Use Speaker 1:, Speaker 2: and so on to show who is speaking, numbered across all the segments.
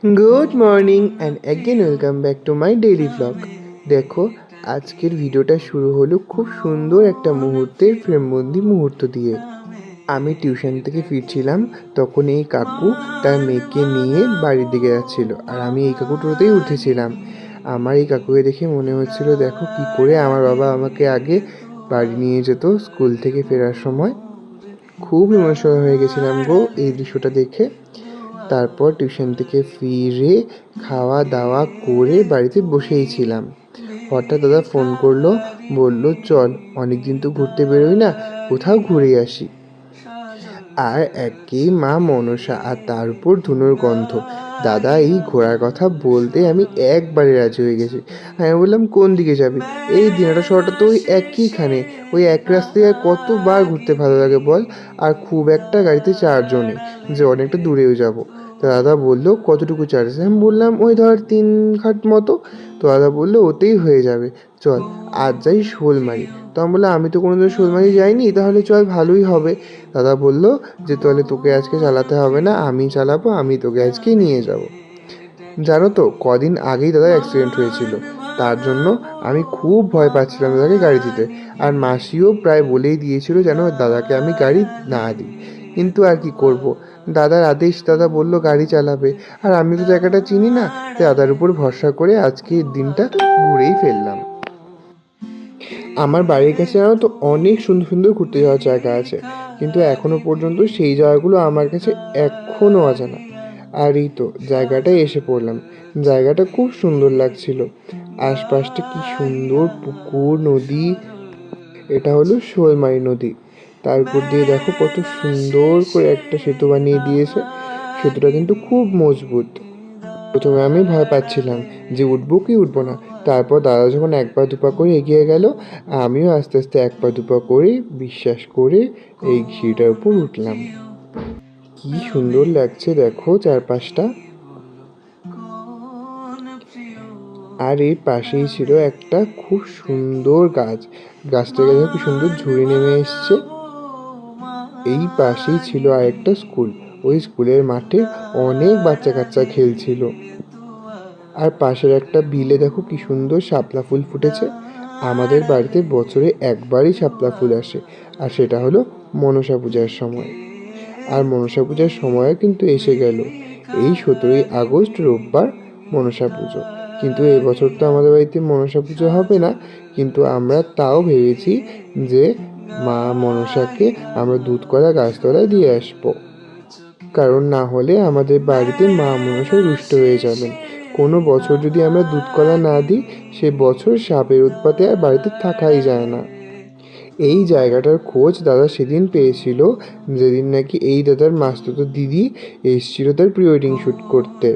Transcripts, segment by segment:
Speaker 1: Good morning and again welcome back to my daily blog. দেখো, আজকের ভিডিওটা শুরু হলো খুব সুন্দর একটা মুহূর্তের ফ্রেমবন্দি মুহূর্ত দিয়ে। আমি টিউশন থেকে ফিরছিলাম, তখন এই কাকু তার মেয়েকে নিয়ে বাড়ির দিকে যাচ্ছিল, আর আমি এই কাকুটোতেই উঠেছিলাম। আমার এই কাকুকে দেখে মনে হচ্ছিল, দেখো কি করে আমার বাবা আমাকে আগে বাড়ি নিয়ে যেত স্কুল থেকে ফেরার সময়। খুব ইমোশনাল হয়ে গেছিলাম গো এই দৃশ্যটা দেখে। তারপর টিউশন থেকে ফিরে খাওয়া দাওয়া করে বাড়িতে বসেই ছিলাম। হঠাৎ দাদা ফোন করলো, বলল চল, অনেকদিন তো ঘুরতে বেরোই না, কোথাও ঘুরে আসি। আর একেই মা মনসা, আর তার উপর ধুনোর গন্ধ। দাদা এই ঘোরার কথা বলতে আমি একবারে রাজি হয়ে গেছি। আমি বললাম কোন দিকে যাবি? এই দিনাটা শহরটা তো ওই একইখানে, ওই এক রাস্তায় আর কতবার ঘুরতে ভালো লাগে বল। আর খুব একটা গাড়িতে চারজনে, যে অনেকটা দূরেও যাব। তো দাদা বললো কতটুকু চার্জ? আমি বললাম ওই ধর 3 ঘাট মতো। তো দাদা বললো ওতেই হয়ে যাবে, চল আজ যাই শোলমারি। তো আমি বললাম আমি তো কোনোদিন শোলমারি যাইনি, তাহলে চল ভালোই হবে। দাদা বলল যে তাহলে তোকে আজকে চালাতে হবে না, আমি চালাবো, আমি তোকে আজকে নিয়ে যাব। জানো তো, কদিন আগেই দাদার অ্যাক্সিডেন্ট হয়েছিল, তার জন্য আমি খুব ভয় পাচ্ছিলাম দাদাকে গাড়ি দিতে। আর মাসিও প্রায় বলেই দিয়েছিল যেন দাদাকে আমি গাড়ি না দিই, কিন্তু আর কি করব, দাদার আদেশ, দাদা বলল গাড়ি চালাবে। আর আমি তো জায়গাটা চিনি না, তাই দাদার উপর ভরসা করে আজকে দিনটা ঘুরেই ফেললাম। আমার বাড়ির কাছে জানো তো অনেক সুন্দর সুন্দর ঘুরতে যাওয়ার জায়গা আছে, কিন্তু এখনো পর্যন্ত সেই জায়গাগুলো আমার কাছে এখনও অজানা। আর এই তো জায়গাটায় এসে পড়লাম। জায়গাটা খুব সুন্দর লাগছিল, আশপাশটা কি সুন্দর পুকুর নদী। এটা হলো শোলমারি নদী। তার উপর দিয়ে দেখো কত সুন্দর করে একটা সেতু বানিয়ে দিয়েছে। সেতুটা কিন্তু খুব মজবুত। প্রথমে আমি ভয় পাচ্ছিলাম যে উঠবো কি উঠবো না। তারপর দাদা যখন এক পা দুপা করে এগিয়ে গেল, আমিও আস্তে আস্তে এক পা দুপা করে বিশ্বাস করে এই সিঁড়িটার উপর উঠলাম। কি সুন্দর লাগছে দেখো চারপাশটা। আর এর পাশেই ছিল একটা খুব সুন্দর গাছ। গাছটাকে দেখো কি সুন্দর ঝুড়ি নেমে এসছে। এই পাশেই ছিল আরেকটা স্কুল। ওই স্কুলের মাঠে অনেক বাচ্চা কাচ্চা খেলছিল। আর পাশের একটা বিলে দেখো কি সুন্দর শাপলা ফুল ফুটেছে। আমাদের বাড়িতে বছরে একবারই শাপলা ফুল আসে, আর সেটা হলো মনসা পূজার সময়। আর মনসা পূজার সময়ও কিন্তু এসে গেল। এই 17ই আগস্ট রোববার মনসা পুজো। কিন্তু এবছর তো আমাদের বাড়িতে মনসা পুজো হবে না, কিন্তু আমরা তাও ভেবেছি যে মা মনসাকে আমরা দুধ কলা গাছতলায় দিয়ে আসবো। কারণ না হলে আমাদের বাড়িতে মা মনসা রুষ্ট হয়ে যাবেন। কোনো বছর যদি আমরা দুধ কলা না দিই, সে বছর সাপের উৎপাতে আর বাড়িতে থাকাই যায় না। এই জায়গাটার খোঁজ দাদা সেদিন পেয়েছিল, যেদিন নাকি এই দাদার মাস্তুতো দিদি এসেছিল তার প্রি ওয়েডিং শ্যুট করতে।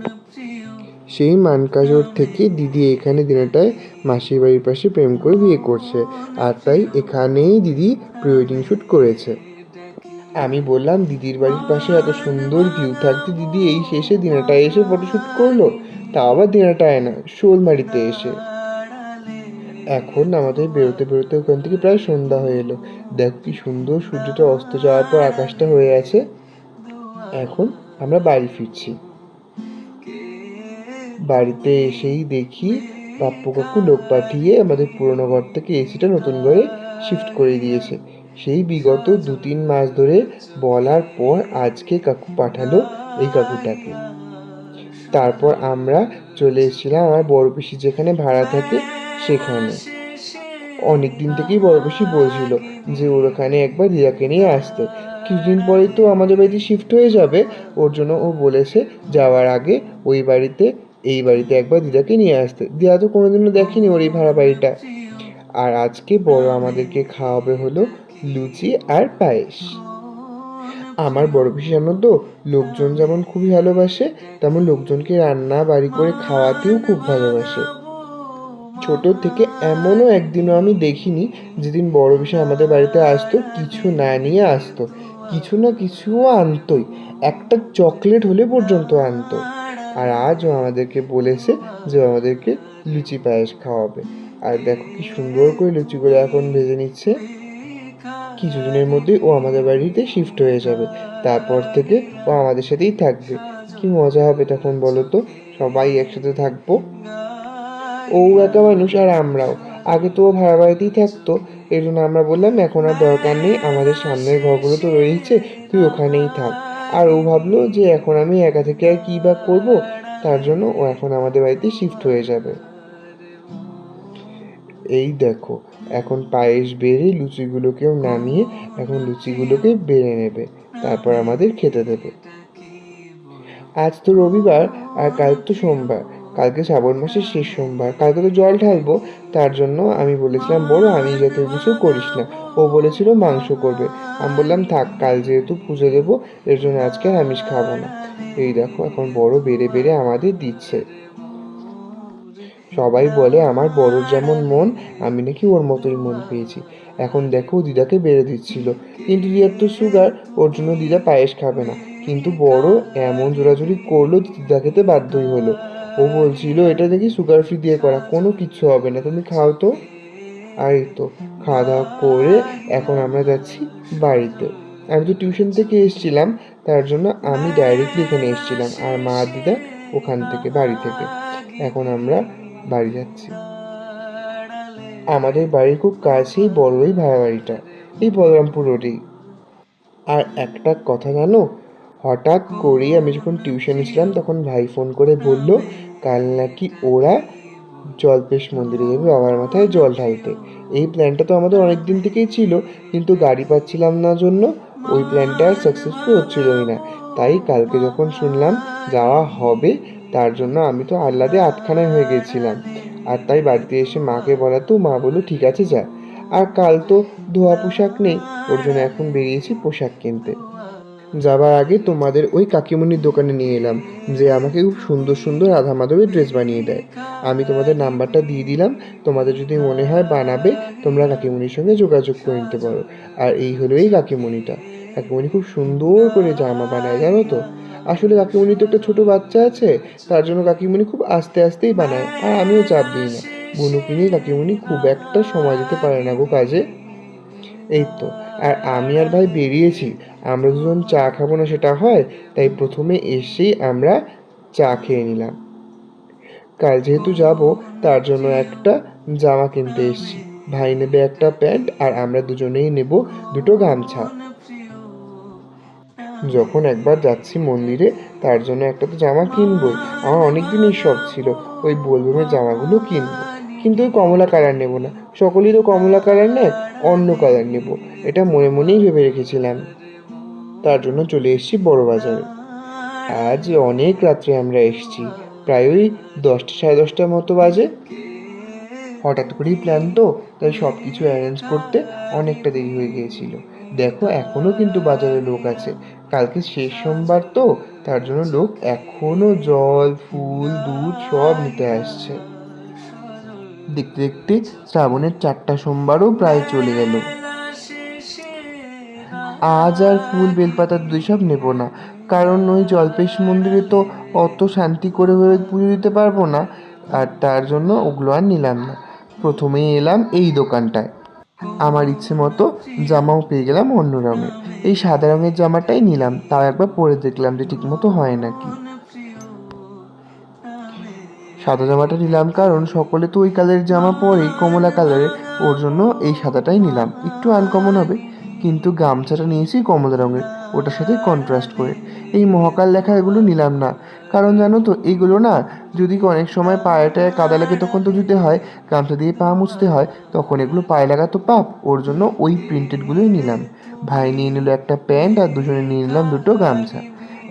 Speaker 1: সেই মানকাজোর থেকে দিদি এখানে দিনটায় মাসির বাড়ির পাশে প্রেম করে বিয়ে করছে, আর তাই এখানেই দিদি প্রি ওয়েডিং শ্যুট করেছে। আমি বললাম দিদির বাড়ির পাশে এত সুন্দর ভিউ থাকতে দিদি এই শেষে দিনাটায় এসে ফটোশ্যুট করলো, তা আবার দিনাটায় না, শোলমারিতে এসে। এখন আমাদের বেরোতে বেরোতে ওখান থেকে প্রায় সন্ধ্যা হয়ে এলো। দেখ কি সুন্দর সূর্যটা অস্ত যাওয়ার পর আকাশটা হয়ে আছে। এখন আমরা বাড়ি ফিরছি। বাড়িতে এসেই দেখি পাপ্পু কাকু লোক পাঠিয়ে আমাদের পুরোনো ঘর থেকে এসিটা নতুন ঘরে শিফট করে দিয়েছে। সেই বিগত 2-3 মাস ধরে বলার পর আজকে কাকু পাঠালো এই কাকুটাকে। তারপর আমরা চলে এসেছিলাম আমার বড় পিসি যেখানে ভাড়া থাকে সেখানে। অনেক দিন থেকেই বড় পিসি বলছিল যে ওর ওখানে একবার দিদাকে নিয়ে আসতে। কিছুদিন পরেই তো আমাদের বাড়িতে শিফট হয়ে যাবে, ওর জন্য ও বলেছে যাওয়ার আগে ওই বাড়িতে এই বাড়িতে একবার দিদাকে নিয়ে আসতে। দিদা তো কোনোদিনও দেখেনি ওর এই ভাড়া বাড়িটা। আর আজকে বড় আমাদেরকে খাওয়াবে হলো লুচি আর পায়েস। আমার বড় পিসি জানো তো, লোকজন যেমন খুবই ভালোবাসে, তেমন লোকজনকে রান্না বাড়ি করে খাওয়াতেও খুব ভালোবাসে। ছোট থেকে এমনও একদিনও আমি দেখিনি যেদিন বড় পিসি আমাদের বাড়িতে আসতো কিছু না নিয়ে আসতো। কিছু না কিছুও আনতোই, একটা চকলেট হলে পর্যন্ত আনতো। আর আজও আমাদেরকে বলেছে যে আমাদেরকে লুচি পায়েস খাওয়াবে। আর দেখো কি সুন্দর করে লুচিগুলো এখন ভেজে নিচ্ছে। কিছুদিনের মধ্যেই ও আমাদের বাড়িতে শিফট হয়ে যাবে, তারপর থেকে ও আমাদের সাথেই থাকবে। কি মজা হবে তখন বলো তো, সবাই একসাথে থাকবো। ও একা মানুষ আর আমরাও। আগে তো ও ভাড়া বাড়িতেই থাকতো, এই জন্য আমরা বললাম এখন আর দরকার নেই, আমাদের সামনের ঘরগুলো তো রয়েছে, তুই ওখানেই থাক। আর ও ভাবলো যে এখন আমি একা থেকে আর কী বা করবো, তার জন্য ও এখন আমাদের বাড়িতে শিফট হয়ে যাবে। এই দেখো, এখন পায়েস বেড়ে লুচিগুলোকেও নামিয়ে এখন লুচিগুলোকে বেড়ে নেবে, তারপর আমাদের খেতে দেবে। আজ তো রবিবার আর কাল তো সোমবার, কালকে শ্রাবণ মাসের শেষ সোমবার, কালকে তো জল ঢালবো। তার জন্য আমি বলেছিলাম বড় আমি যাতে কিছু করিস না, ও বলেছিল মাংস করবে। আমি বললাম থাক, কাল যেহেতু পুজো দেবো এর জন্য আজকে আর আমিষ খাবো না। এই দেখো এখন বড় বেড়ে বেড়ে আমাদের দিচ্ছে। সবাই বলে আমার বড়োর যেমন মন, আমি নাকি ওর মতোই মন পেয়েছি। এখন দেখো দিদাকে বেড়ে দিচ্ছিল, কিন্তু দিদার তো সুগার, ওর জন্য দিদা পায়েস খাবে না। কিন্তু বড় এমন জোরাজুরি করলো, দিদা খেতে বাধ্যই হলো। ও বলছিল এটা দেখি সুগার ফ্রি দিয়ে করা, কোনো কিচ্ছু হবে না, তুমি খাও তো। আর এই তো খাওয়া দাওয়া করে এখন আমরা যাচ্ছি বাড়িতে। আমি তো টিউশন থেকে এসেছিলাম, তার জন্য আমি ডাইরেক্টলি এখানে এসেছিলাম, আর মা দিদা ওখান থেকে বাড়ি থেকে। এখন আমরা বাড়ি যাচ্ছি। আমাদের বাড়ির খুব কাছেই বড়ই ভাড়া বাড়িটা, এই বলরামপুর রোডেই। আর একটা কথা জানো, হঠাৎ করেই আমি যখন টিউশনে ছিলাম তখন ভাই ফোন করে বলল কাল নাকি ওরা জল্পেশ মন্দিরে যাবে বাবার মাথায় জল ঢালতে। এই প্ল্যানটা তো আমাদের অনেক দিন থেকেই ছিল, কিন্তু গাড়ি পাচ্ছিলাম না জন্য ওই প্ল্যানটা আর সাকসেসফুল হচ্ছিলই না। তাই কালকে যখন শুনলাম যাওয়া হবে, তার জন্য আমি তো আহ্লাদে আটখানায় হয়ে গেছিলাম। আর তাই বাড়িতে এসে মাকে বলা তো মা বললো ঠিক আছে যা। আর কাল তো ধোয়া পোশাক নেই, ওর জন্য এখন বেরিয়েছি পোশাক কিনতে। যাবার আগে তোমাদের ওই কাকিমণির দোকানে নিয়ে এলাম, যে আমাকে খুব সুন্দর সুন্দর রাধা মাধবের ড্রেস বানিয়ে দেয়। আমি তোমাদের নাম্বারটা দিয়ে দিলাম, তোমাদের যদি মনে হয় বানাবে তোমরা কাকিমণির সঙ্গে যোগাযোগ করে নিতে পারো। আর এই হলো এই কাকিমণিটা, কাকিমণি খুব সুন্দর করে জামা বানায় জানো তো। আসলে কাকিমণি তো একটা ছোট বাচ্চা আছে, তার জন্য কাকিমণি খুব আস্তে আস্তেই বানায়, আর আমিও চাপ দিই না। বুনুকে নিয়ে কাকিমণি খুব একটা সময় দিতে পারে না গো কাজে। এই তো, আর আমি আর ভাই বেরিয়েছি, আমরা দুজন চা খাবো না সেটা হয়, তাই প্রথমে এসেই আমরা চা খেয়ে নিলাম। কাল যেহেতু যাব তার জন্য একটা জামা কিনতে এসেছি। ভাই নেবে একটা প্যান্ট আর আমরা দুজনেই নেব দুটো গামছা। যখন একবার যাচ্ছি মন্দিরে, তার জন্য একটা তো জামা কিনবই। আমার অনেক দিনের শখ ছিল ওই বোলবমের জামাগুলো কিনবো, কিন্তু ওই কমলা কালার নেব না, সকলেই তো কমলা কালার নেয়, অন্য কালার নেব, এটা মনে মনেই ভেবে রেখেছিলাম। তার জন্য চলে এসেছি বড় বাজারে। আজ অনেক রাত্রে আমরা এসেছি, প্রায় ওই 10টা সাড়ে 10টার মতো বাজে। হঠাৎ করেই প্ল্যান তো, তাই সব কিছু অ্যারেঞ্জ করতে অনেকটা দেরি হয়ে গিয়েছিল। দেখো এখনও কিন্তু বাজারে লোক আছে, কালকে শেষ সোমবার তো, তার জন্য লোক এখনও জল ফুল দুধ সব নিতে আসছে। দেখতে দেখতে শ্রাবণের 4টা সোমবারও প্রায় চলে গেল। আজ আর ফুল বেলপাতা দুই সব নেব না, কারণ ওই জল্পেশ মন্দিরে তো অত শান্তি করে পুজো দিতে পারবো না, আর তার জন্য ওগুলো আর নিলাম না। প্রথমেই এলাম এই দোকানটায়, আমার ইচ্ছে মতো জামাও পেয়ে গেলাম অন্য রঙের। এই সাদা রঙের জামাটাই নিলাম, তাও একবার পরে দেখলাম যে ঠিক মতো হয় নাকি। সাদা জামাটা নিলাম কারণ সকলে তো ওই কালারের জামা পরে, কমলা কালারের, ওর জন্য এই সাদাটাই নিলাম, একটু আনকমন হবে। কিন্তু গামছাটা নিয়েছি কমলা রঙের, ওটার সাথে কন্ট্রাস্ট করে। এই মহাকাল লেখা এগুলো নিলাম না, কারণ জানো তো এইগুলো না, যদি অনেক সময় পায়েটায় কাদা লাগে তখন তো ধুতে হয়, গামছা দিয়ে পা মুছতে হয়, তখন এগুলো পায়ে লাগা তো পাপ, ওর জন্য ওই প্রিন্টেডগুলোই নিলাম। ভাই নিয়ে নিল একটা প্যান্ট আর দুজনে নিয়ে নিলাম দুটো গামছা।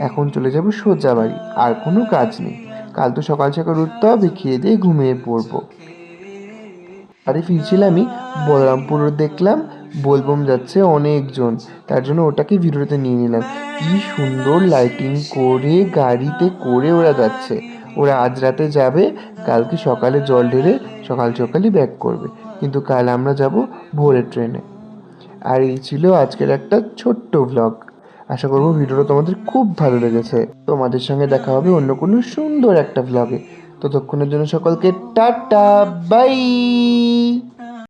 Speaker 1: এখন চলে যাব সোজা বাড়ি, আর কোনো কাজ নেই, কাল তো সকাল সকাল উঠতে হবে, খেয়ে দিয়ে ঘুমিয়ে পড়বো। বাড়ি ফিরছিলামই বলরামপুর দেখলাম বোলবম যাচ্ছে অনেকজন, তার জন্য ওটাকে ভিডিওতে নিয়ে নিলাম। কি সুন্দর লাইটিং করে গাড়িতে করে ওরা যাচ্ছে। ওরা আজ রাতে যাবে, কালকে সকালে জল ঢেলে সকাল সকালই ব্যাক করবে, কিন্তু কাল আমরা যাব ভোরের ট্রেনে। আর এই ছিল আজকের একটা ছোট্ট ভ্লগ। আশা করবো ভিডিওটা তোমাদের খুব ভালো লেগেছে। তোমাদের সঙ্গে দেখা হবে অন্য কোনো সুন্দর একটা ভ্লগে। ততক্ষণের জন্য সকলকে টাটা বাই।